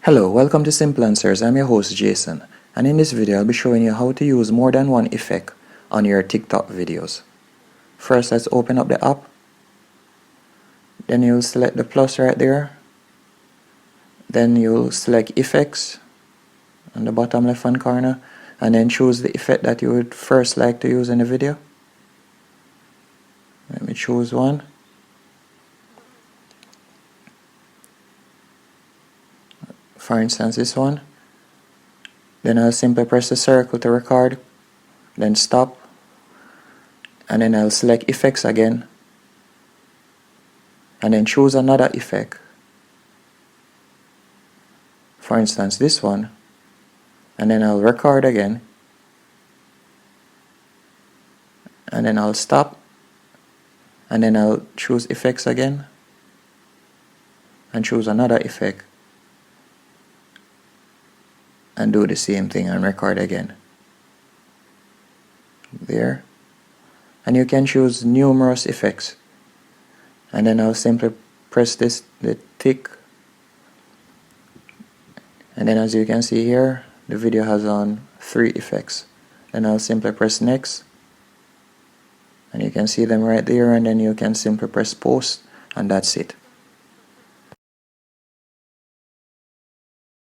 Hello, welcome to Simple Answers. I'm your host Jason, and in this video I'll be showing you how to use more than one effect on your TikTok videos. First, let's open up the app. Then you'll select the plus right there. Then you'll select effects on the bottom left hand corner, and then choose the effect that you would first like to use in the video. Let me choose one. For instance, this one. Then I'll simply press the circle to record, then stop, and then I'll select effects again, and then choose another effect. For instance, this one, and then I'll record again, and then I'll stop, and then I'll choose effects again, and choose another effect, and do the same thing and record again. There. And you can choose numerous effects, and then I'll simply press the tick, and then as you can see here, the video has on 3 effects. Then I'll simply press next, and you can see them right there, and then you can simply press post, and that's it.